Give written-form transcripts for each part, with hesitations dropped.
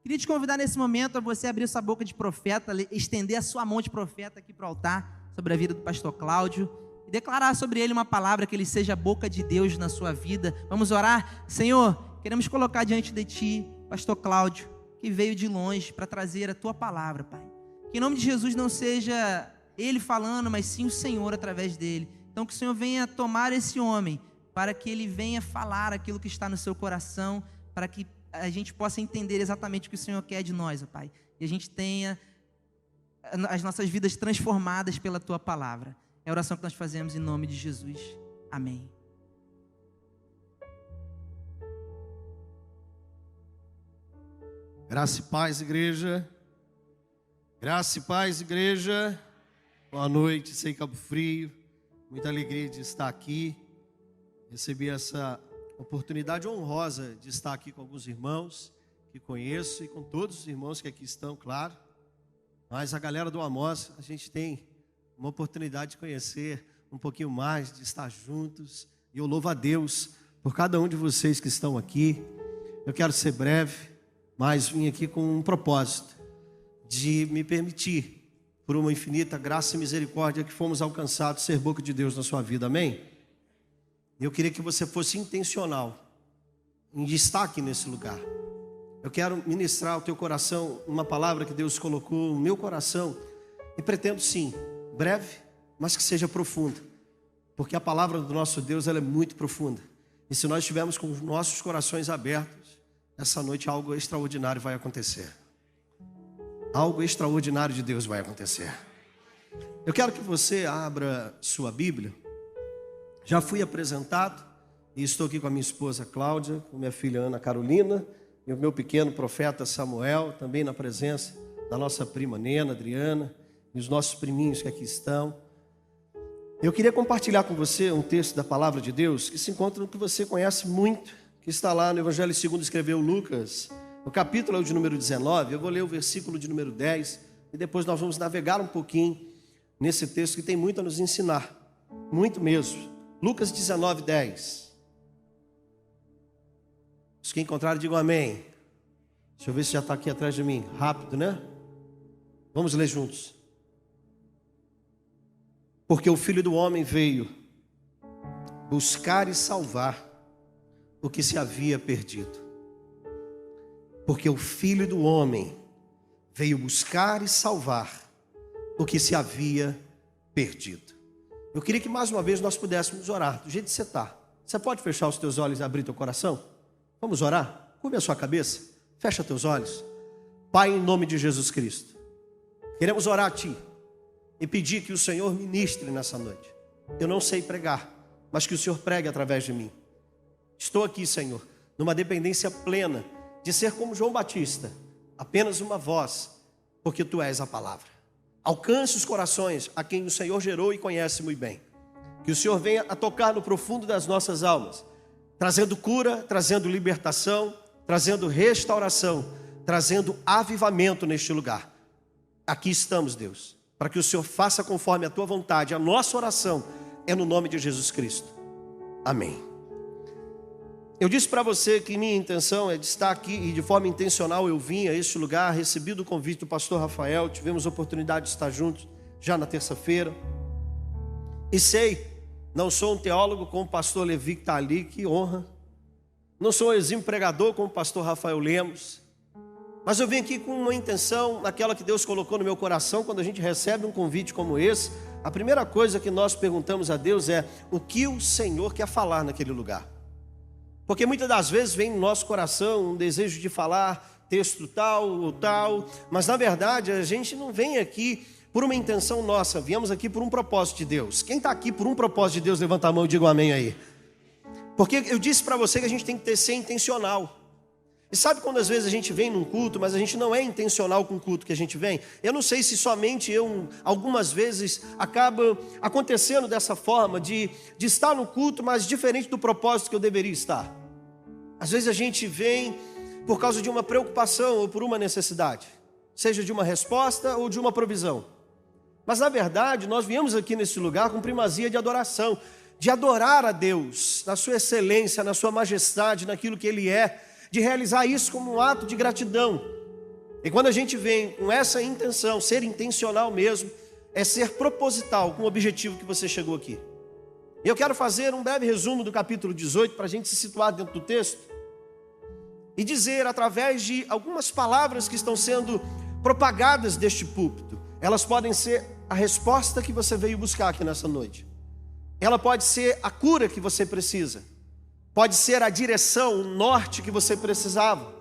Queria te convidar nesse momento a você abrir sua boca de profeta, estender a sua mão de profeta aqui para o altar, sobre a vida do pastor Cláudio, e declarar sobre ele uma palavra, que ele seja a boca de Deus na sua vida. Vamos orar? Senhor, queremos colocar diante de Ti, pastor Cláudio, que veio de longe para trazer a Tua palavra, Pai. Que em nome de Jesus não seja ele falando, mas sim o Senhor através dele. Então que o Senhor venha tomar esse homem, para que ele venha falar aquilo que está no seu coração, para que a gente possa entender exatamente o que o Senhor quer de nós, ó Pai. E a gente tenha as nossas vidas transformadas pela Tua palavra. É a oração que nós fazemos em nome de Jesus. Amém. Graça e paz, igreja. Graça e paz, igreja. Boa noite, sei Cabo Frio. Muita alegria de estar aqui. Recebi essa oportunidade honrosa de estar aqui com alguns irmãos que conheço e com todos os irmãos que aqui estão, claro. Mas a galera do Amós, a gente tem uma oportunidade de conhecer um pouquinho mais, de estar juntos. E eu louvo a Deus por cada um de vocês que estão aqui. Eu quero ser breve, mas vim aqui com um propósito de me permitir, por uma infinita graça e misericórdia, que fomos alcançados, ser boca de Deus na sua vida, amém? Eu queria que você fosse intencional em destaque nesse lugar. Eu quero ministrar ao teu coração uma palavra que Deus colocou no meu coração, e pretendo sim, breve, mas que seja profunda, porque a palavra do nosso Deus, ela é muito profunda, e se nós estivermos com os nossos corações abertos, essa noite algo extraordinário vai acontecer. Algo extraordinário de Deus vai acontecer. Eu quero que você abra sua Bíblia. Já fui apresentado e estou aqui com a minha esposa Cláudia, com minha filha Ana Carolina e o meu pequeno profeta Samuel, também na presença da nossa prima Nena, Adriana e os nossos priminhos que aqui estão. Eu queria compartilhar com você um texto da palavra de Deus que se encontra no que você conhece muito, que está lá no Evangelho segundo escreveu Lucas, no capítulo de número 19. Eu vou ler o versículo de número 10 e depois nós vamos navegar um pouquinho nesse texto que tem muito a nos ensinar, muito mesmo. Lucas 19, 10. Os que encontraram, digam amém. Deixa eu ver se já está aqui atrás de mim. Rápido, né? Vamos ler juntos. Porque o Filho do Homem veio buscar e salvar o que se havia perdido. Porque o Filho do Homem veio buscar e salvar o que se havia perdido. Eu queria que mais uma vez nós pudéssemos orar do jeito que você está. Você pode fechar os teus olhos e abrir teu coração? Vamos orar? Curva a sua cabeça, fecha teus olhos. Pai, em nome de Jesus Cristo, queremos orar a Ti e pedir que o Senhor ministre nessa noite. Eu não sei pregar, mas que o Senhor pregue através de mim. Estou aqui, Senhor, numa dependência plena de ser como João Batista, apenas uma voz, porque Tu és a palavra. Alcance os corações a quem o Senhor gerou e conhece muito bem. Que o Senhor venha a tocar no profundo das nossas almas, trazendo cura, trazendo libertação, trazendo restauração, trazendo avivamento neste lugar. Aqui estamos, Deus, para que o Senhor faça conforme a Tua vontade. A nossa oração é no nome de Jesus Cristo. Amém. Eu disse para você que minha intenção é de estar aqui, e de forma intencional eu vim a este lugar, recebido o convite do pastor Rafael, tivemos a oportunidade de estar juntos já na terça-feira. E sei, não sou um teólogo como o pastor Levi que está ali, que honra. Não sou um exímio pregador como o pastor Rafael Lemos. Mas eu vim aqui com uma intenção, aquela que Deus colocou no meu coração. Quando a gente recebe um convite como esse, a primeira coisa que nós perguntamos a Deus é: o que o Senhor quer falar naquele lugar? Porque muitas das vezes vem no nosso coração um desejo de falar texto tal ou tal, mas na verdade a gente não vem aqui por uma intenção nossa, viemos aqui por um propósito de Deus. Quem está aqui por um propósito de Deus, levanta a mão e diga um amém aí. Porque eu disse para você que a gente tem que ser intencional. E sabe quando às vezes a gente vem num culto, mas a gente não é intencional com o culto que a gente vem? Eu não sei se somente eu, algumas vezes, acaba acontecendo dessa forma, de estar no culto, mas diferente do propósito que eu deveria estar. Às vezes a gente vem por causa de uma preocupação ou por uma necessidade, seja de uma resposta ou de uma provisão. Mas na verdade nós viemos aqui nesse lugar com primazia de adoração, de adorar a Deus, na sua excelência, na sua majestade, naquilo que Ele é, de realizar isso como um ato de gratidão. E quando a gente vem com essa intenção, ser intencional mesmo, é ser proposital com o objetivo que você chegou aqui. Eu quero fazer um breve resumo do capítulo 18 para a gente se situar dentro do texto e dizer, através de algumas palavras que estão sendo propagadas deste púlpito, elas podem ser a resposta que você veio buscar aqui nessa noite. Ela pode ser a cura que você precisa, pode ser a direção, o norte que você precisava.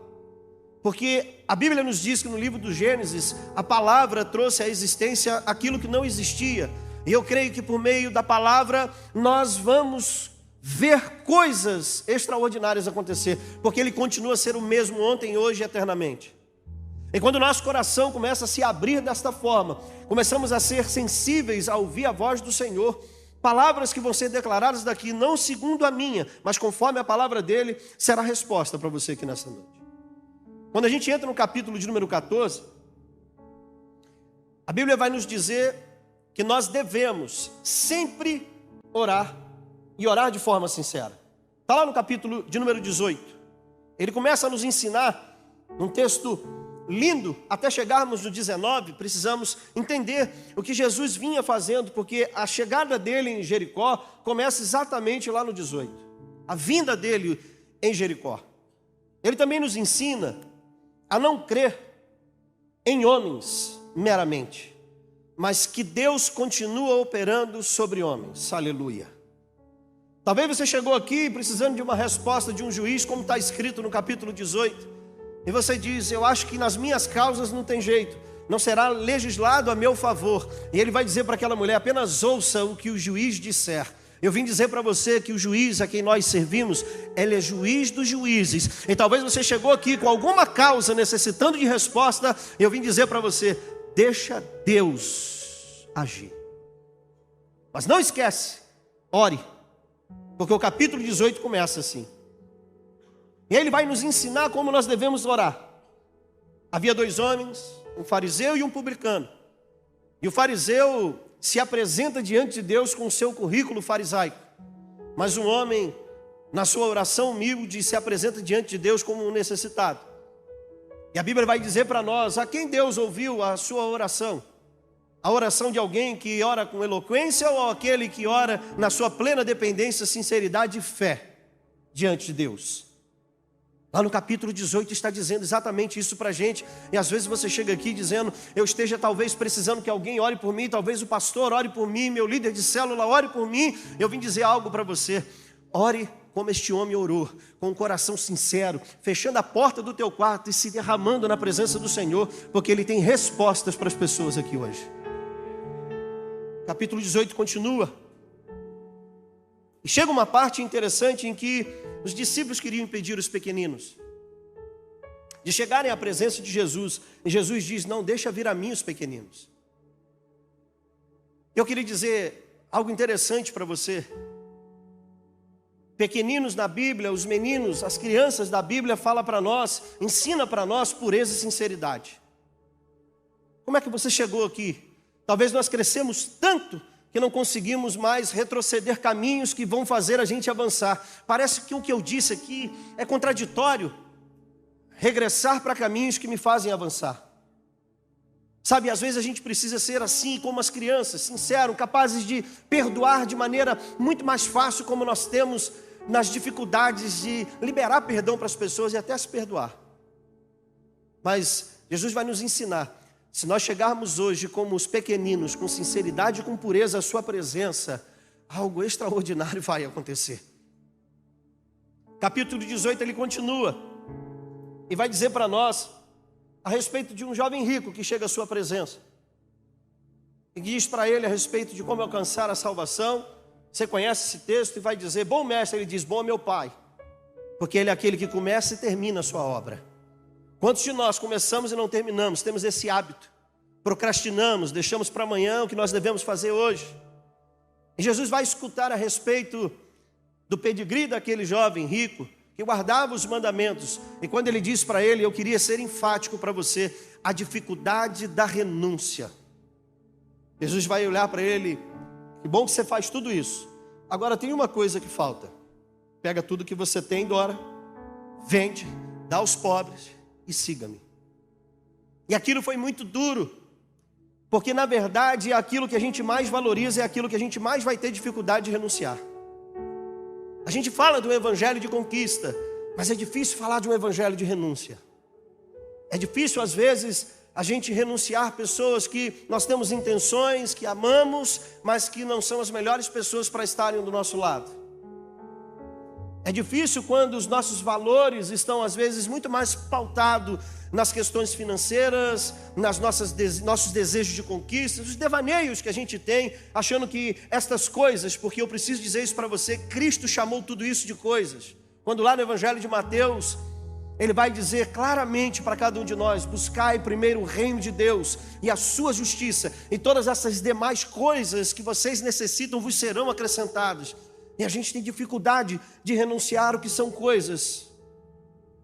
Porque a Bíblia nos diz que no livro do Gênesis, a palavra trouxe à existência aquilo que não existia. E eu creio que por meio da palavra nós vamos ver coisas extraordinárias acontecer, porque Ele continua a ser o mesmo ontem, hoje e eternamente. E quando o nosso coração começa a se abrir desta forma, começamos a ser sensíveis a ouvir a voz do Senhor, palavras que vão ser declaradas daqui, não segundo a minha, mas conforme a palavra dEle, será a resposta para você aqui nessa noite. Quando a gente entra no capítulo de número 14, a Bíblia vai nos dizer que nós devemos sempre orar e orar de forma sincera. Está lá no capítulo de número 18. Ele começa a nos ensinar um texto lindo, até chegarmos no 19, precisamos entender o que Jesus vinha fazendo, porque a chegada dele em Jericó começa exatamente lá no 18. A vinda dele em Jericó. Ele também nos ensina a não crer em homens meramente, mas que Deus continua operando sobre homens. Aleluia. Talvez você chegou aqui precisando de uma resposta de um juiz, como está escrito no capítulo 18, e você diz: eu acho que nas minhas causas não tem jeito, não será legislado a meu favor. E ele vai dizer para aquela mulher: apenas ouça o que o juiz disser. Eu vim dizer para você que o juiz a quem nós servimos, ele é juiz dos juízes. E talvez você chegou aqui com alguma causa necessitando de resposta. Eu vim dizer para você: deixa Deus agir. Mas não esquece, ore, porque o capítulo 18 começa assim. E ele vai nos ensinar como nós devemos orar. Havia dois homens, um fariseu e um publicano. E o fariseu se apresenta diante de Deus com o seu currículo farisaico. Mas um homem, na sua oração humilde, se apresenta diante de Deus como um necessitado. E a Bíblia vai dizer para nós a quem Deus ouviu a sua oração. A oração de alguém que ora com eloquência ou aquele que ora na sua plena dependência, sinceridade e fé diante de Deus. Lá no capítulo 18 está dizendo exatamente isso para a gente. E às vezes você chega aqui dizendo: eu esteja talvez precisando que alguém ore por mim, talvez o pastor ore por mim, meu líder de célula ore por mim. Eu vim dizer algo para você: ore como este homem orou, com um coração sincero, fechando a porta do teu quarto e se derramando na presença do Senhor, porque Ele tem respostas para as pessoas aqui hoje. Capítulo 18 continua. E chega uma parte interessante em que os discípulos queriam impedir os pequeninos de chegarem à presença de Jesus. E Jesus diz: não, deixa vir a mim os pequeninos. Eu queria dizer algo interessante para você. Pequeninos na Bíblia, os meninos, as crianças da Bíblia fala para nós, ensina para nós pureza e sinceridade. Como é que você chegou aqui? Talvez nós crescemos tanto que não conseguimos mais retroceder caminhos que vão fazer a gente avançar. Parece que o que eu disse aqui é contraditório. Regressar para caminhos que me fazem avançar. Sabe, às vezes a gente precisa ser assim como as crianças, sincero, capazes de perdoar de maneira muito mais fácil, como nós temos nas dificuldades de liberar perdão para as pessoas e até se perdoar. Mas Jesus vai nos ensinar. Se nós chegarmos hoje como os pequeninos, com sinceridade e com pureza à sua presença, algo extraordinário vai acontecer. Capítulo 18 ele continua e vai dizer para nós a respeito de um jovem rico que chega à sua presença e diz para ele a respeito de como alcançar a salvação. Você conhece esse texto e vai dizer: bom mestre, ele diz: bom meu pai, porque ele é aquele que começa e termina a sua obra. Quantos de nós começamos e não terminamos? Temos esse hábito, procrastinamos, deixamos para amanhã o que nós devemos fazer hoje. E Jesus vai escutar a respeito do pedigree daquele jovem rico que guardava os mandamentos. E quando ele diz para ele: eu queria ser enfático para você, a dificuldade da renúncia. Jesus vai olhar para ele: que bom que você faz tudo isso, agora tem uma coisa que falta. Pega tudo que você tem, Dora, vende, dá aos pobres e siga-me. E aquilo foi muito duro, porque na verdade aquilo que a gente mais valoriza é aquilo que a gente mais vai ter dificuldade de renunciar. A gente fala do evangelho de conquista, mas é difícil falar de um evangelho de renúncia. É difícil às vezes a gente renunciar pessoas que nós temos intenções, que amamos, mas que não são as melhores pessoas para estarem do nosso lado. É difícil quando os nossos valores estão às vezes muito mais pautados nas questões financeiras, nossos desejos de conquista, os devaneios que a gente tem, achando que estas coisas, porque eu preciso dizer isso para você, Cristo chamou tudo isso de coisas. Quando lá no Evangelho de Mateus, ele vai dizer claramente para cada um de nós: buscai primeiro o reino de Deus e a sua justiça, e todas essas demais coisas que vocês necessitam vos serão acrescentadas. E a gente tem dificuldade de renunciar o que são coisas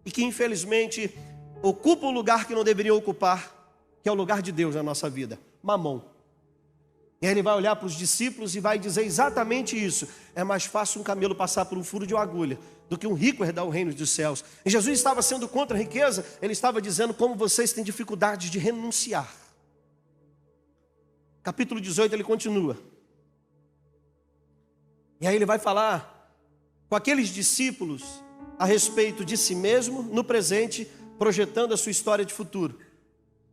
e que infelizmente ocupam o lugar que não deveriam ocupar, que é o lugar de Deus na nossa vida, mamão. E aí ele vai olhar para os discípulos e vai dizer exatamente isso: é mais fácil um camelo passar por um furo de uma agulha do que um rico herdar o reino dos céus. E Jesus estava sendo contra a riqueza, ele estava dizendo como vocês têm dificuldade de renunciar. Capítulo 18 ele continua. E aí ele vai falar com aqueles discípulos a respeito de si mesmo, no presente, projetando a sua história de futuro.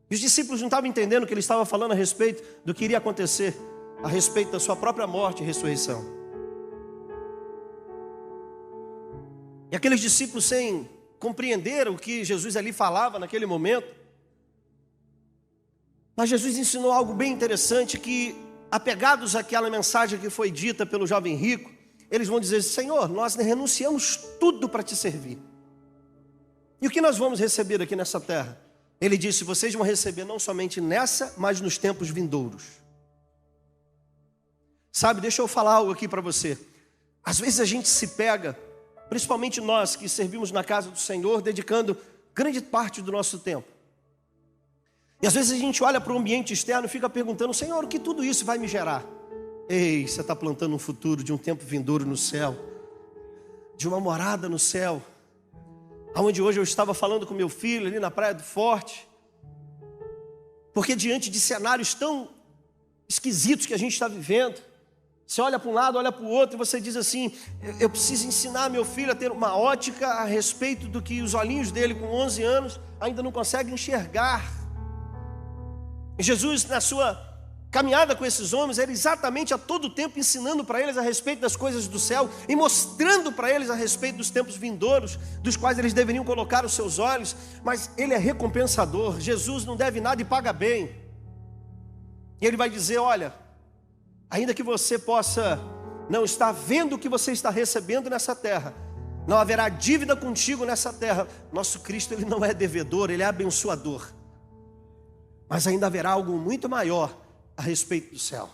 E os discípulos não estavam entendendo o que ele estava falando a respeito do que iria acontecer, a respeito da sua própria morte e ressurreição. E aqueles discípulos, sem compreender o que Jesus ali falava naquele momento, mas Jesus ensinou algo bem interessante, que apegados àquela mensagem que foi dita pelo jovem rico, eles vão dizer: Senhor, nós renunciamos tudo para te servir. E o que nós vamos receber aqui nessa terra? Ele disse: vocês vão receber não somente nessa, mas nos tempos vindouros. Sabe, deixa eu falar algo aqui para você. Às vezes a gente se pega, principalmente nós que servimos na casa do Senhor, dedicando grande parte do nosso tempo. E às vezes a gente olha para o ambiente externo e fica perguntando: Senhor, o que tudo isso vai me gerar? Ei, você está plantando um futuro de um tempo vindouro no céu, de uma morada no céu, aonde hoje eu estava falando com meu filho ali na Praia do Forte, porque diante de cenários tão esquisitos que a gente está vivendo, você olha para um lado, olha para o outro e você diz assim: eu preciso ensinar meu filho a ter uma ótica a respeito do que os olhinhos dele com 11 anos ainda não conseguem enxergar. E Jesus, na sua caminhada com esses homens, era exatamente a todo tempo ensinando para eles a respeito das coisas do céu e mostrando para eles a respeito dos tempos vindouros, dos quais eles deveriam colocar os seus olhos. Mas ele é recompensador. Jesus não deve nada e paga bem. E ele vai dizer: olha, ainda que você possa não estar vendo o que você está recebendo nessa terra, não haverá dívida contigo nessa terra. Nosso Cristo, ele não é devedor, ele é abençoador. Mas ainda haverá algo muito maior a respeito do céu.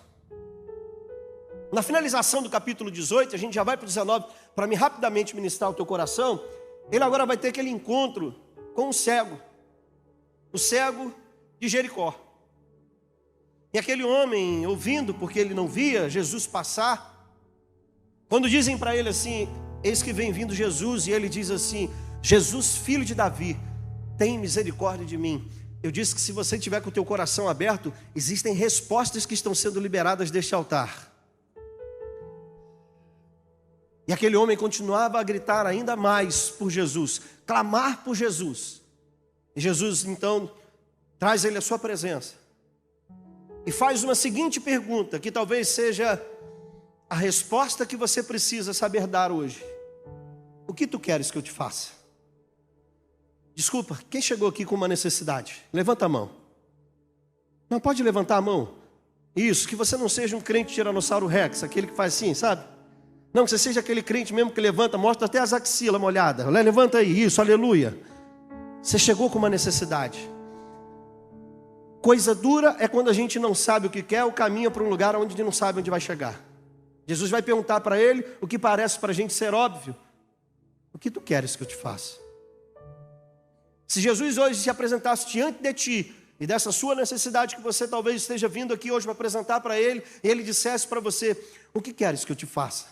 Na finalização do capítulo 18, a gente já vai para o 19, para mim rapidamente ministrar o teu coração. Ele agora vai ter aquele encontro com um cego, o cego de Jericó. E aquele homem, ouvindo, porque ele não via Jesus passar, quando dizem para ele assim: eis que vem vindo Jesus, e ele diz assim: Jesus, filho de Davi, tem misericórdia de mim. Eu disse que se você tiver com o teu coração aberto, existem respostas que estão sendo liberadas deste altar. E aquele homem continuava a gritar ainda mais por Jesus, clamar por Jesus. E Jesus então traz ele à sua presença e faz uma seguinte pergunta, que talvez seja a resposta que você precisa saber dar hoje: o que tu queres que eu te faça? Desculpa, quem chegou aqui com uma necessidade? Levanta a mão. Não, pode levantar a mão. Isso, que você não seja um crente tiranossauro rex, aquele que faz assim, sabe? Não, que você seja aquele crente mesmo que levanta, mostra até as axilas molhadas. Levanta aí, isso, aleluia. Você chegou com uma necessidade. Coisa dura é quando a gente não sabe o que quer ou caminha para um lugar onde a gente não sabe onde vai chegar. Jesus vai perguntar para ele o que parece para a gente ser óbvio: o que tu queres que eu te faça? Se Jesus hoje se apresentasse diante de ti e dessa sua necessidade que você talvez esteja vindo aqui hoje para apresentar para ele, e ele dissesse para você: o que queres que eu te faça?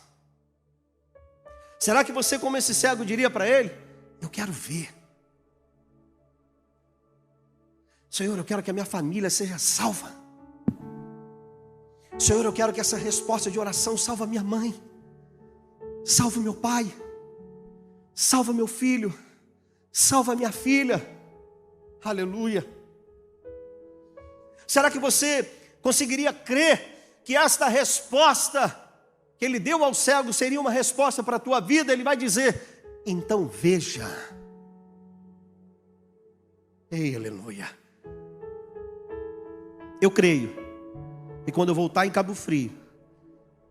Será que você, como esse cego, diria para ele: eu quero ver? Senhor, eu quero que a minha família seja salva. Senhor, eu quero que essa resposta de oração salve a minha mãe, salve meu pai, salva meu filho, salva minha filha. Aleluia. Será que você conseguiria crer que esta resposta que ele deu ao cego seria uma resposta para a tua vida? Ele vai dizer: então veja. Ei, aleluia. Eu creio que quando eu voltar em Cabo Frio,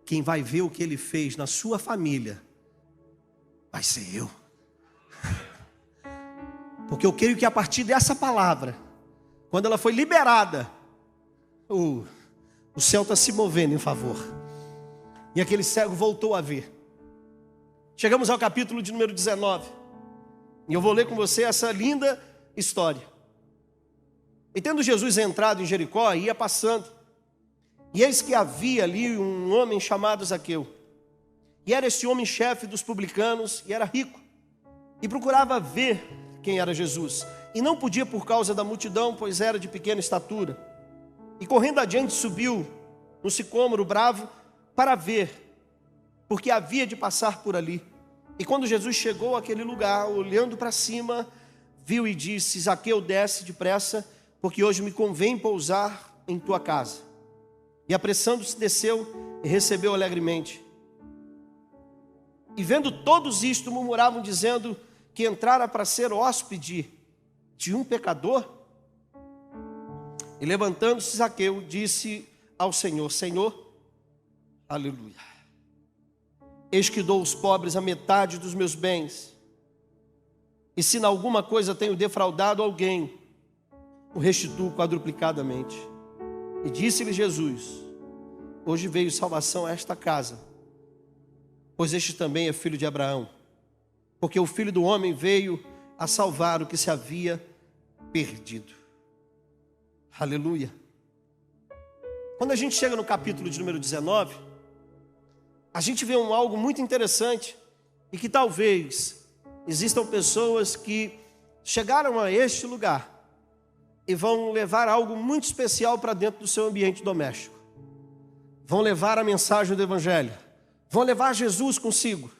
quem vai ver o que ele fez na sua família vai ser eu. Porque eu creio que a partir dessa palavra, quando ela foi liberada, o céu está se movendo em favor. E aquele cego voltou a ver. Chegamos ao capítulo de número 19. E eu vou ler com você essa linda história. E tendo Jesus entrado em Jericó, ia passando. E eis que havia ali um homem chamado Zaqueu. E era esse homem chefe dos publicanos, e era rico. E procurava ver quem era Jesus. E não podia por causa da multidão, pois era de pequena estatura. E correndo adiante subiu no sicômoro bravo para ver, porque havia de passar por ali. E quando Jesus chegou àquele lugar, olhando para cima, viu e disse: Zaqueu, desce depressa, porque hoje me convém pousar em tua casa. E apressando-se desceu e recebeu alegremente. E vendo todos isto, murmuravam dizendo que entrara para ser hóspede de um pecador. E levantando-se Zaqueu, disse ao Senhor: Senhor, aleluia, eis que dou aos pobres a metade dos meus bens, e se em alguma coisa tenho defraudado alguém, o restituo quadruplicadamente. E disse-lhe Jesus: hoje veio salvação a esta casa, pois este também é filho de Abraão, porque o Filho do Homem veio a salvar o que se havia perdido. Aleluia. Quando a gente chega no capítulo de número 19, a gente vê algo muito interessante, e que talvez existam pessoas que chegaram a este lugar e vão levar algo muito especial para dentro do seu ambiente doméstico. Vão levar a mensagem do Evangelho, vão levar Jesus consigo.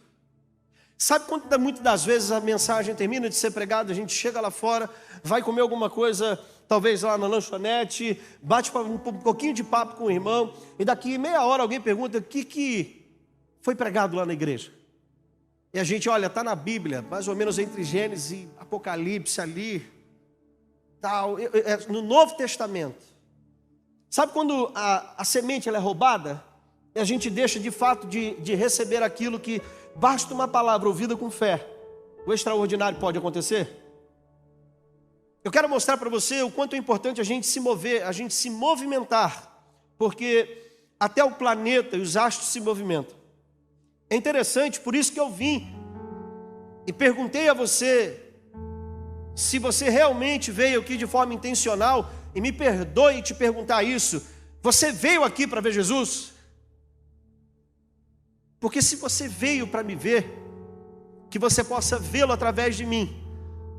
Sabe quando muitas das vezes a mensagem termina de ser pregada, a gente chega lá fora, vai comer alguma coisa, talvez lá na lanchonete, bate um pouquinho de papo com o irmão, e daqui meia hora alguém pergunta: o que foi pregado lá na igreja? E a gente, olha, está na Bíblia, mais ou menos entre Gênesis e Apocalipse ali, tal, no Novo Testamento. Sabe quando a semente ela é roubada? E a gente deixa de fato de receber aquilo que basta uma palavra ouvida com fé, o extraordinário pode acontecer? Eu quero mostrar para você o quanto é importante a gente se mover, a gente se movimentar, porque até o planeta e os astros se movimentam. É interessante, por isso que eu vim e perguntei a você se você realmente veio aqui de forma intencional, e me perdoe te perguntar isso: você veio aqui para ver Jesus? Porque se você veio para me ver, que você possa vê-lo através de mim,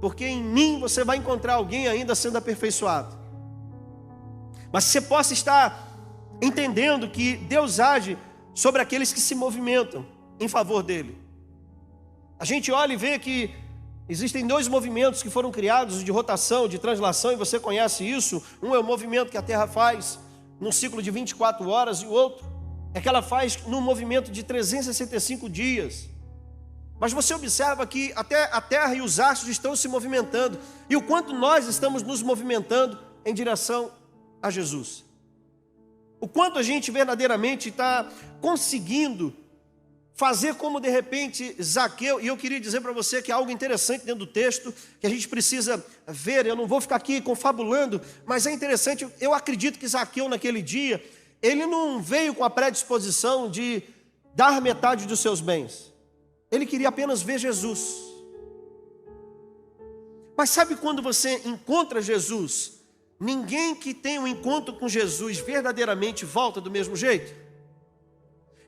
porque em mim você vai encontrar alguém ainda sendo aperfeiçoado. Mas você possa estar entendendo que Deus age sobre aqueles que se movimentam em favor dele. A gente olha e vê que existem dois movimentos que foram criados, de rotação, de translação, e você conhece isso. Um é o movimento que a Terra faz num ciclo de 24 horas, e o outro é que ela faz num movimento de 365 dias. Mas você observa que até a Terra e os astros estão se movimentando, e o quanto nós estamos nos movimentando em direção a Jesus. O quanto a gente verdadeiramente está conseguindo fazer como de repente Zaqueu. E eu queria dizer para você que há algo interessante dentro do texto que a gente precisa ver. Eu não vou ficar aqui confabulando, mas é interessante. Eu acredito que Zaqueu naquele dia, ele não veio com a predisposição de dar metade dos seus bens. Ele queria apenas ver Jesus. Mas sabe quando você encontra Jesus, ninguém que tem um encontro com Jesus verdadeiramente volta do mesmo jeito?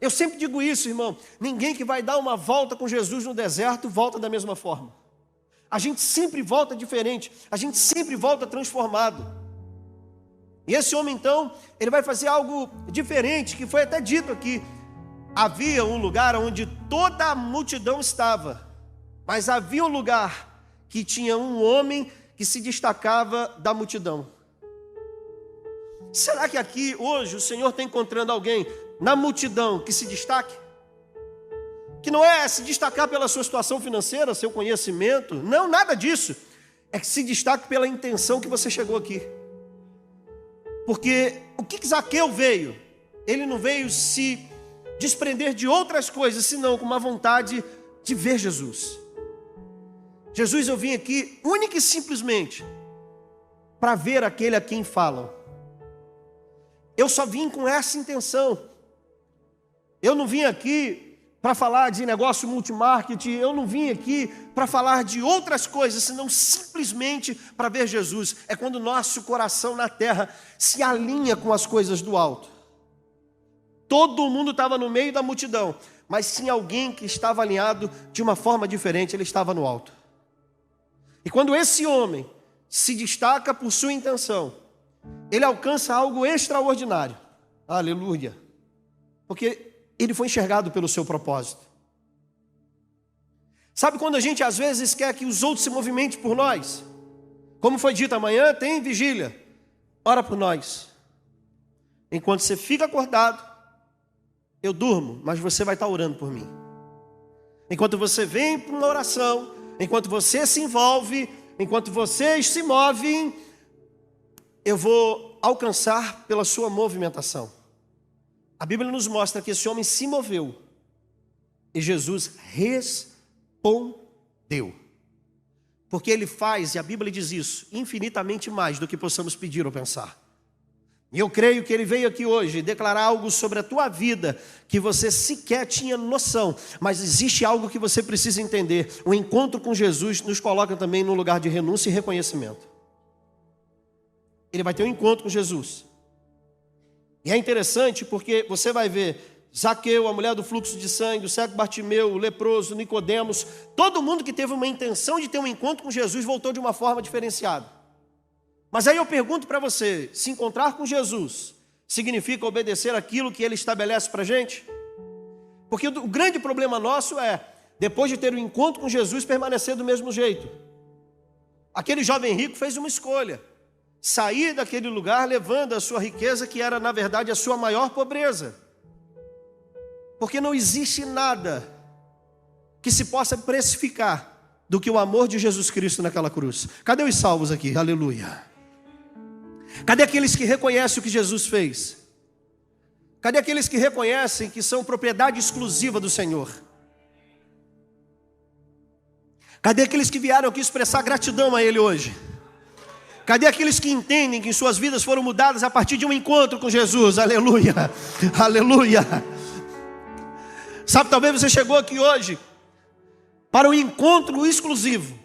Eu sempre digo isso, irmão: ninguém que vai dar uma volta com Jesus no deserto volta da mesma forma. A gente sempre volta diferente, a gente sempre volta transformado. E esse homem então, ele vai fazer algo diferente, que foi até dito aqui. Havia um lugar onde toda a multidão estava, mas havia um lugar que tinha um homem que se destacava da multidão. Será que aqui hoje o Senhor está encontrando alguém na multidão que se destaque? Que não é se destacar pela sua situação financeira, seu conhecimento, não, nada disso. É que se destaque pela intenção que você chegou aqui. Porque o que Zaqueu veio? Ele não veio se desprender de outras coisas, senão com uma vontade de ver Jesus. Jesus, eu vim aqui única e simplesmente para ver aquele a quem falam. Eu só vim com essa intenção. Eu não vim aqui para falar de negócio multimarketing, eu não vim aqui para falar de outras coisas, senão simplesmente para ver Jesus. É quando o nosso coração na terra se alinha com as coisas do alto. Todo mundo estava no meio da multidão, mas tinha alguém que estava alinhado de uma forma diferente, ele estava no alto. E quando esse homem se destaca por sua intenção, ele alcança algo extraordinário. Aleluia. Porque ele foi enxergado pelo seu propósito. Sabe quando a gente às vezes quer que os outros se movimentem por nós? Como foi dito, amanhã tem vigília. Ora por nós. Enquanto você fica acordado, eu durmo, mas você vai estar orando por mim. Enquanto você vem para uma oração, enquanto você se envolve, enquanto vocês se movem, eu vou alcançar pela sua movimentação. A Bíblia nos mostra que esse homem se moveu e Jesus respondeu. Porque ele faz, e a Bíblia diz isso, infinitamente mais do que possamos pedir ou pensar. E eu creio que ele veio aqui hoje declarar algo sobre a tua vida que você sequer tinha noção, mas existe algo que você precisa entender. O encontro com Jesus nos coloca também num lugar de renúncia e reconhecimento. Ele vai ter um encontro com Jesus. E é interessante porque você vai ver Zaqueu, a mulher do fluxo de sangue, o cego Bartimeu, o leproso, Nicodemos, todo mundo que teve uma intenção de ter um encontro com Jesus voltou de uma forma diferenciada. Mas aí eu pergunto para você, se encontrar com Jesus significa obedecer aquilo que ele estabelece para a gente? Porque o grande problema nosso é, depois de ter um encontro com Jesus, permanecer do mesmo jeito. Aquele jovem rico fez uma escolha. Sair daquele lugar levando a sua riqueza, que era na verdade a sua maior pobreza. Porque não existe nada que se possa precificar do que o amor de Jesus Cristo naquela cruz. Cadê os salvos aqui? Aleluia. Cadê aqueles que reconhecem o que Jesus fez? Cadê aqueles que reconhecem que são propriedade exclusiva do Senhor? Cadê aqueles que vieram aqui expressar gratidão a Ele hoje? Cadê aqueles que entendem que suas vidas foram mudadas a partir de um encontro com Jesus? Aleluia, aleluia. Sabe, talvez você chegou aqui hoje para um encontro exclusivo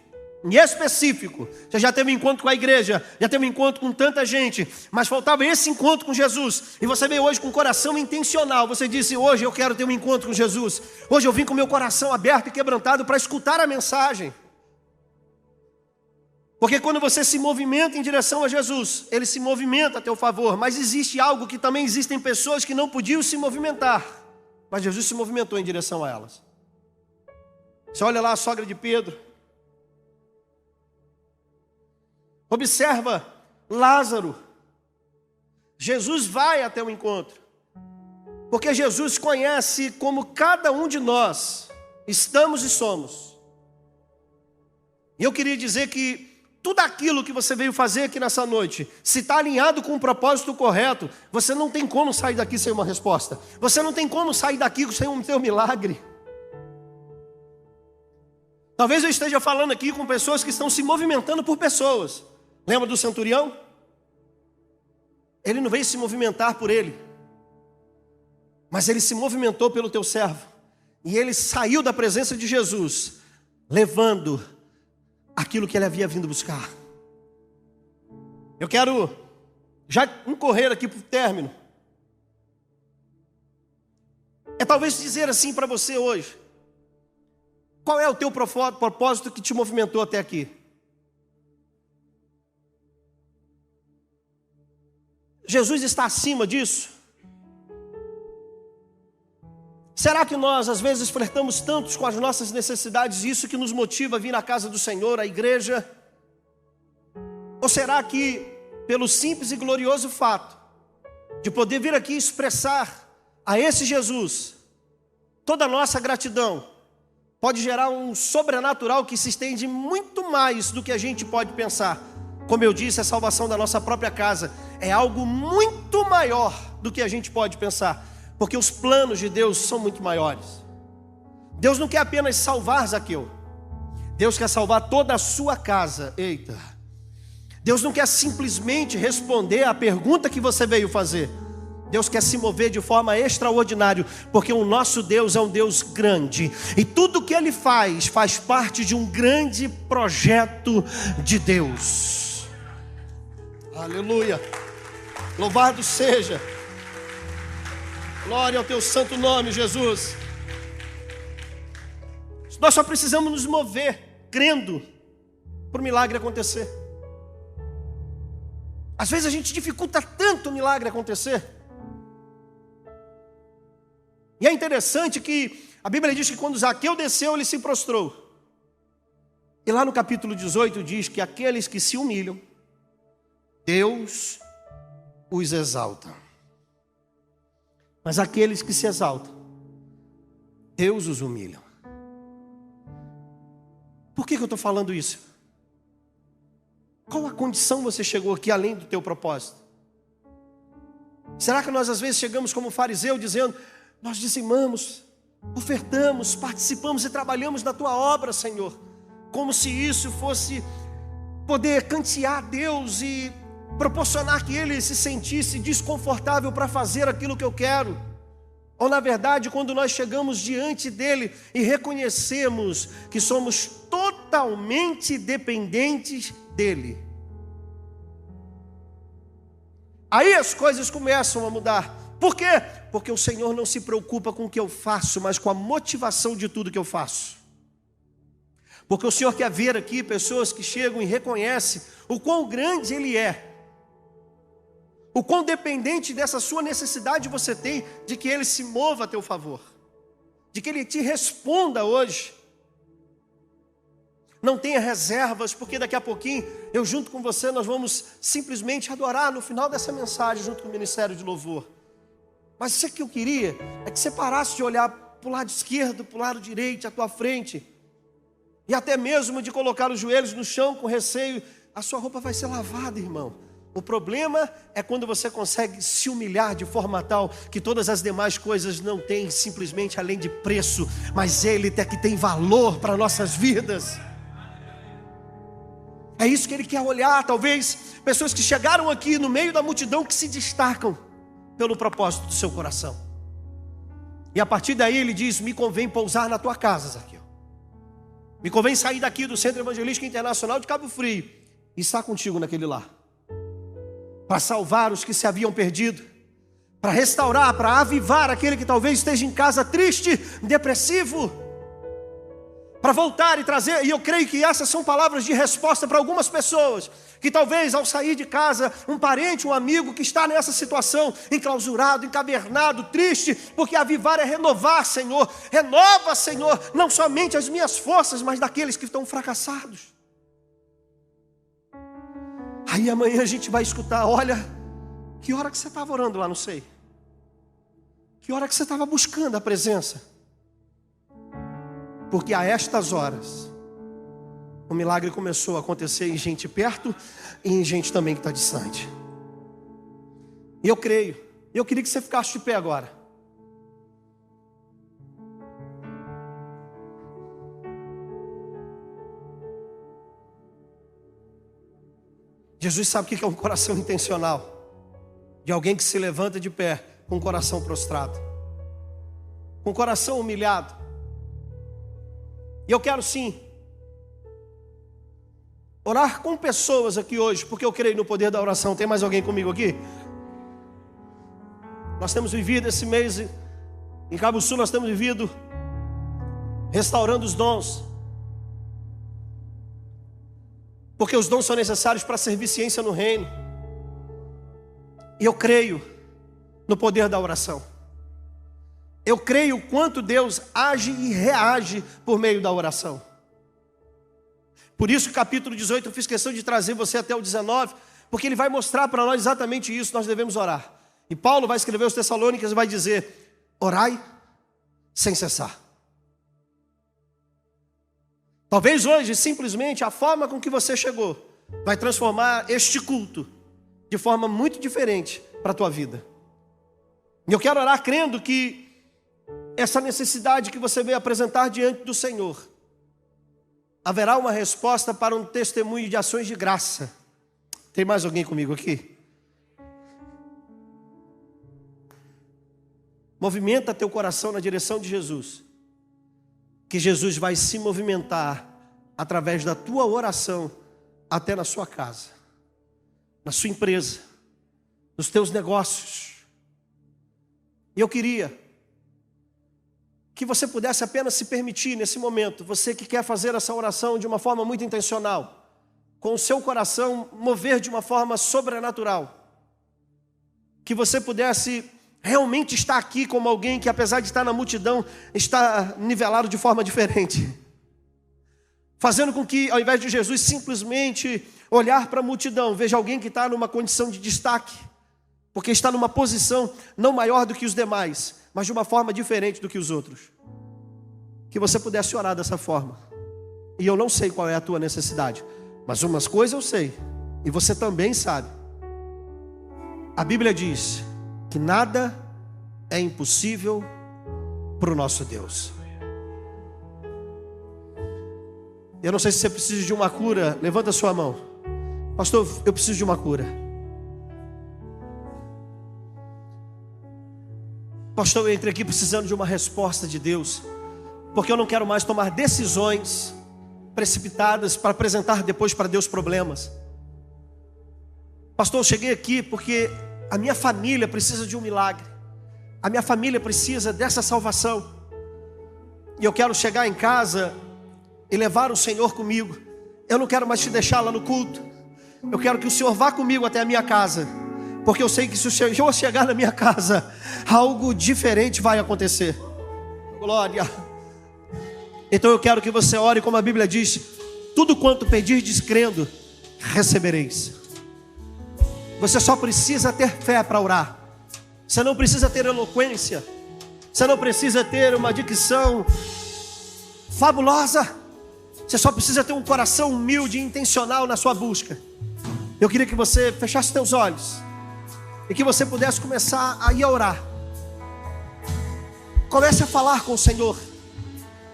e específico. Você já teve um encontro com a igreja, já teve um encontro com tanta gente, mas faltava esse encontro com Jesus. E você veio hoje com o coração intencional. Você disse, hoje eu quero ter um encontro com Jesus. Hoje eu vim com o meu coração aberto e quebrantado para escutar a mensagem. Porque quando você se movimenta em direção a Jesus, Ele se movimenta a teu favor. Mas existe algo que também existem pessoas que não podiam se movimentar, mas Jesus se movimentou em direção a elas. Você olha lá a sogra de Pedro. Observa Lázaro. Jesus vai até o encontro. Porque Jesus conhece como cada um de nós estamos e somos. E eu queria dizer que tudo aquilo que você veio fazer aqui nessa noite, se está alinhado com o propósito correto, você não tem como sair daqui sem uma resposta. Você não tem como sair daqui sem um teu milagre. Talvez eu esteja falando aqui com pessoas que estão se movimentando por pessoas. Lembra do centurião? Ele não veio se movimentar por ele, mas ele se movimentou pelo teu servo. E ele saiu da presença de Jesus, levando aquilo que ele havia vindo buscar. Eu quero já incorrer aqui para o término. É talvez dizer assim para você hoje: qual é o teu propósito que te movimentou até aqui? Jesus está acima disso? Será que nós às vezes flertamos tantos com as nossas necessidades, isso que nos motiva a vir à casa do Senhor, à igreja? Ou será que, pelo simples e glorioso fato de poder vir aqui expressar a esse Jesus toda a nossa gratidão, pode gerar um sobrenatural que se estende muito mais do que a gente pode pensar? Como eu disse, a salvação da nossa própria casa é algo muito maior do que a gente pode pensar, porque os planos de Deus são muito maiores. Deus não quer apenas salvar Zaqueu, Deus quer salvar toda a sua casa. Eita! Deus não quer simplesmente responder à pergunta que você veio fazer. Deus quer se mover de forma extraordinária, porque o nosso Deus é um Deus grande, e tudo que Ele faz parte de um grande projeto de Deus. Aleluia, louvado seja, glória ao teu santo nome, Jesus. Nós só precisamos nos mover, crendo, para o milagre acontecer. Às vezes a gente dificulta tanto o milagre acontecer. E é interessante que a Bíblia diz que quando Zaqueu desceu, ele se prostrou. E lá no capítulo 18 diz que aqueles que se humilham, Deus os exalta. Mas aqueles que se exaltam, Deus os humilha. Por que eu estou falando isso? Qual a condição você chegou aqui além do teu propósito? Será que nós às vezes chegamos como fariseu dizendo: nós dizimamos, ofertamos, participamos e trabalhamos na tua obra, Senhor, como se isso fosse poder cantear Deus e proporcionar que Ele se sentisse desconfortável para fazer aquilo que eu quero? Ou na verdade, quando nós chegamos diante dEle e reconhecemos que somos totalmente dependentes dEle, aí as coisas começam a mudar. Por quê? Porque o Senhor não se preocupa com o que eu faço, mas com a motivação de tudo que eu faço. Porque o Senhor quer ver aqui pessoas que chegam e reconhecem o quão grande Ele é, o quão dependente dessa sua necessidade você tem de que Ele se mova a teu favor, de que Ele te responda hoje. Não tenha reservas, porque daqui a pouquinho eu junto com você, nós vamos simplesmente adorar no final dessa mensagem junto com o Ministério de Louvor. Mas isso que eu queria é que você parasse de olhar para o lado esquerdo, para o lado direito, à tua frente, e até mesmo de colocar os joelhos no chão com receio. A sua roupa vai ser lavada, irmão. O problema é quando você consegue se humilhar de forma tal que todas as demais coisas não têm simplesmente além de preço, mas Ele é que tem valor para nossas vidas. É isso que Ele quer olhar. Talvez pessoas que chegaram aqui no meio da multidão, que se destacam pelo propósito do seu coração. E a partir daí Ele diz: me convém pousar na tua casa, Zaqueu. Me convém sair daqui do Centro Evangelístico Internacional de Cabo Frio e estar contigo naquele lar, para salvar os que se haviam perdido, para restaurar, para avivar aquele que talvez esteja em casa triste, depressivo, para voltar e trazer. E eu creio que essas são palavras de resposta para algumas pessoas que talvez ao sair de casa, um parente, um amigo que está nessa situação, enclausurado, encavernado, triste, porque avivar é renovar, Senhor. Renova, Senhor, não somente as minhas forças, mas daqueles que estão fracassados. Aí amanhã a gente vai escutar: olha, que hora que você estava orando lá, não sei. Que hora que você estava buscando a presença. Porque a estas horas, o milagre começou a acontecer em gente perto e em gente também que está distante. E eu creio. Eu queria que você ficasse de pé agora. Jesus sabe o que é um coração intencional. De alguém que se levanta de pé com o coração prostrado, com o coração humilhado. E eu quero sim orar com pessoas aqui hoje, porque eu creio no poder da oração. Tem mais alguém comigo aqui? Nós temos vivido esse mês em Cabo Sul, nós temos vivido restaurando os dons, porque os dons são necessários para servir ciência no reino. E eu creio no poder da oração. Eu creio o quanto Deus age e reage por meio da oração. Por isso, capítulo 18, eu fiz questão de trazer você até o 19, porque ele vai mostrar para nós exatamente isso, nós devemos orar. E Paulo vai escrever aos Tessalônicas e vai dizer: orai sem cessar. Talvez hoje, simplesmente, a forma com que você chegou vai transformar este culto de forma muito diferente para a tua vida. E eu quero orar crendo que essa necessidade que você veio apresentar diante do Senhor, haverá uma resposta para um testemunho de ações de graça. Tem mais alguém comigo aqui? Movimenta teu coração na direção de Jesus, que Jesus vai se movimentar através da tua oração até na sua casa, na sua empresa, nos teus negócios. E eu queria que você pudesse apenas se permitir nesse momento, você que quer fazer essa oração de uma forma muito intencional, com o seu coração mover de uma forma sobrenatural, que você pudesse realmente estar aqui como alguém que, apesar de estar na multidão, está nivelado de forma diferente, fazendo com que, ao invés de Jesus simplesmente olhar para a multidão, veja alguém que está numa condição de destaque, porque está numa posição não maior do que os demais, mas de uma forma diferente do que os outros. Que você pudesse orar dessa forma. E eu não sei qual é a tua necessidade, mas umas coisas eu sei, e você também sabe. A Bíblia diz que nada é impossível para o nosso Deus. Eu não sei se você precisa de uma cura. Levanta a sua mão. Pastor, eu preciso de uma cura. Pastor, eu entrei aqui precisando de uma resposta de Deus, porque eu não quero mais tomar decisões precipitadas para apresentar depois para Deus problemas. Pastor, eu cheguei aqui porque a minha família precisa de um milagre. A minha família precisa dessa salvação. E eu quero chegar em casa e levar o Senhor comigo. Eu não quero mais te deixar lá no culto. Eu quero que o Senhor vá comigo até a minha casa, porque eu sei que se o Senhor chegar na minha casa, algo diferente vai acontecer. Glória. Então eu quero que você ore como a Bíblia diz: tudo quanto pedirdes crendo, recebereis. Você só precisa ter fé para orar. Você não precisa ter eloquência. Você não precisa ter uma dicção fabulosa. Você só precisa ter um coração humilde e intencional na sua busca. Eu queria que você fechasse seus olhos e que você pudesse começar a ir a orar. Comece a falar com o Senhor.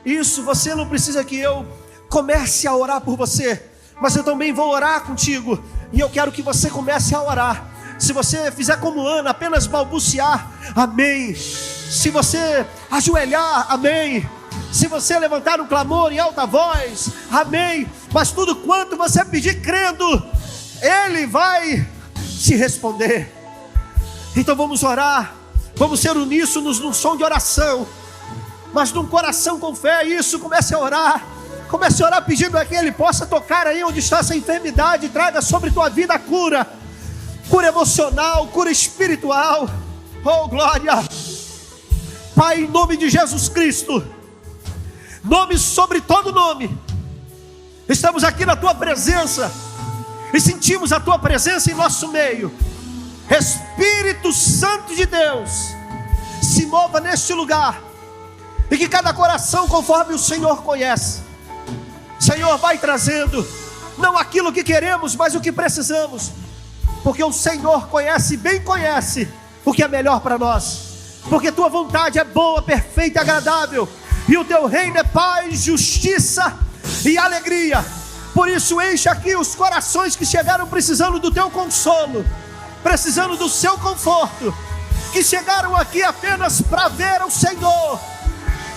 Isso, você não precisa que eu comece a orar por você, mas eu também vou orar contigo. E eu quero que você comece a orar. Se você fizer como Ana, apenas balbuciar, amém. Se você ajoelhar, amém. Se você levantar um clamor em alta voz, amém. Mas tudo quanto você pedir crendo, Ele vai te responder. Então vamos orar. Vamos ser uníssonos num som de oração, mas num coração com fé. Isso, comece a orar. Comece a orar pedindo a que Ele possa tocar aí onde está essa enfermidade. Traga sobre tua vida a cura. Cura emocional, cura espiritual. Oh, glória. Pai, em nome de Jesus Cristo, nome sobre todo nome, estamos aqui na tua presença e sentimos a tua presença em nosso meio. Espírito Santo de Deus, se mova neste lugar, e que cada coração, conforme o Senhor conhece, Senhor, vai trazendo não aquilo que queremos, mas o que precisamos, porque o Senhor conhece, bem conhece o que é melhor para nós, porque tua vontade é boa, perfeita e agradável, e o teu reino é paz, justiça e alegria. Por isso enche aqui os corações que chegaram precisando do teu consolo, precisando do seu conforto, que chegaram aqui apenas para ver o Senhor,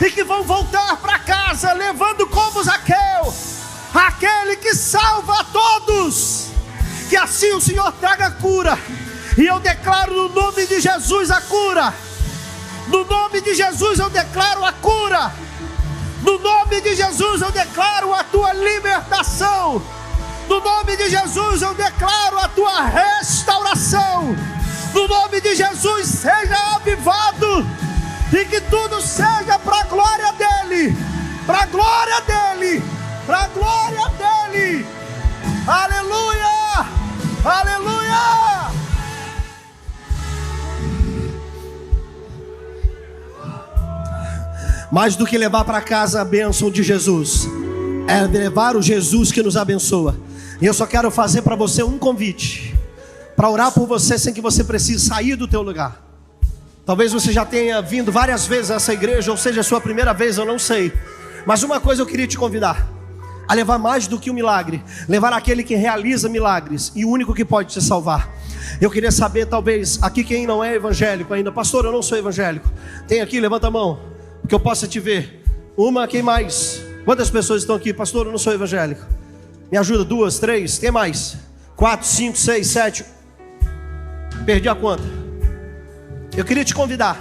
e que vão voltar para casa levando como Zaqueu, aquele que salva a todos. Que assim o Senhor traga cura, e eu declaro no nome de Jesus a cura. No nome de Jesus eu declaro a cura. No nome de Jesus eu declaro a tua libertação. No nome de Jesus eu declaro a tua restauração. No o nome de Jesus seja avivado e que tudo seja para a glória dele, para a glória dele, para a glória dele. Aleluia, aleluia. Mais do que levar para casa a bênção de Jesus, é levar o Jesus que nos abençoa. E eu só quero fazer para você um convite, para orar por você sem que você precise sair do teu lugar. Talvez você já tenha vindo várias vezes a essa igreja, ou seja, a sua primeira vez, eu não sei. Mas uma coisa eu queria te convidar, a levar mais do que um milagre, levar aquele que realiza milagres e o único que pode te salvar. Eu queria saber, talvez, aqui quem não é evangélico ainda. Pastor, eu não sou evangélico. Tem aqui, levanta a mão, que eu possa te ver. Uma, quem mais? Quantas pessoas estão aqui? Pastor, eu não sou evangélico. Me ajuda, 2, 3, tem mais? 4, 5, 6, 7. Perdi a conta. Eu queria te convidar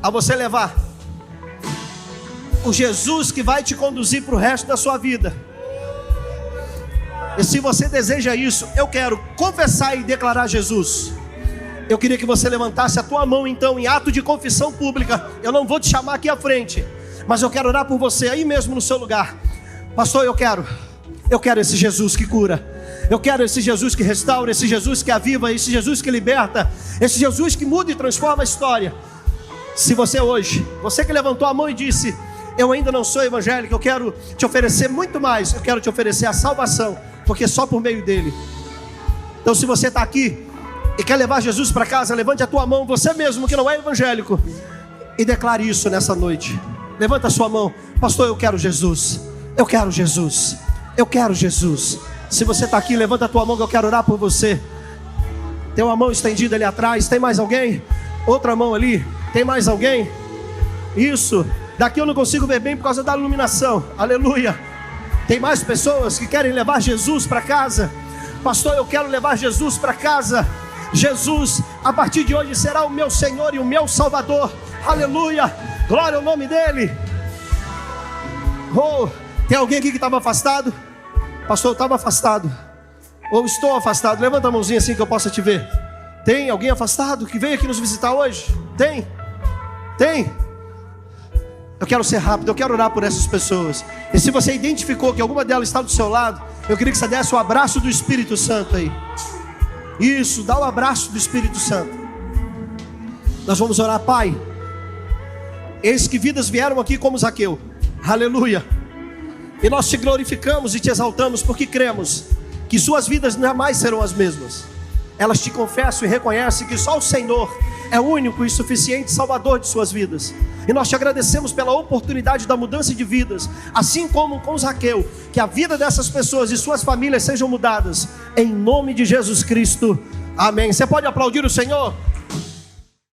a você levar o Jesus que vai te conduzir para o resto da sua vida. E se você deseja isso, eu quero confessar e declarar Jesus. Eu queria que você levantasse a tua mão então em ato de confissão pública. Eu não vou te chamar aqui à frente, mas eu quero orar por você aí mesmo no seu lugar. Pastor, eu quero esse Jesus que cura. Eu quero esse Jesus que restaura, esse Jesus que aviva, esse Jesus que liberta, esse Jesus que muda e transforma a história. Se você hoje, você que levantou a mão e disse: eu ainda não sou evangélico, eu quero te oferecer muito mais. Eu quero te oferecer a salvação, porque só por meio dele. Então se você está aqui e quer levar Jesus para casa, levante a tua mão, você mesmo que não é evangélico, e declare isso nessa noite. Levanta a sua mão. Pastor, eu quero Jesus. Eu quero Jesus. Eu quero Jesus. Se você está aqui, levanta a tua mão que eu quero orar por você. Tem uma mão estendida ali atrás. Tem mais alguém? Outra mão ali. Tem mais alguém? Isso. Daqui eu não consigo ver bem por causa da iluminação. Aleluia. Tem mais pessoas que querem levar Jesus para casa? Pastor, eu quero levar Jesus para casa. Jesus, a partir de hoje, será o meu Senhor e o meu Salvador. Aleluia. Glória ao nome dele. Oh, tem alguém aqui que estava afastado? Pastor, eu estava afastado. Ou estou afastado. Levanta a mãozinha assim que eu possa te ver. Tem alguém afastado que veio aqui nos visitar hoje? Tem? Tem? Eu quero ser rápido, eu quero orar por essas pessoas. E se você identificou que alguma delas está do seu lado, eu queria que você desse o abraço do Espírito Santo aí. Isso, dá o abraço do Espírito Santo. Nós vamos orar. Pai, eis que vidas vieram aqui como Zaqueu. Aleluia. E nós te glorificamos e te exaltamos porque cremos que suas vidas jamais serão as mesmas. Elas te confessam e reconhecem que só o Senhor é o único e suficiente Salvador de suas vidas. E nós te agradecemos pela oportunidade da mudança de vidas, assim como com Zaqueu, que a vida dessas pessoas e suas famílias sejam mudadas, em nome de Jesus Cristo, amém. Você pode aplaudir o Senhor?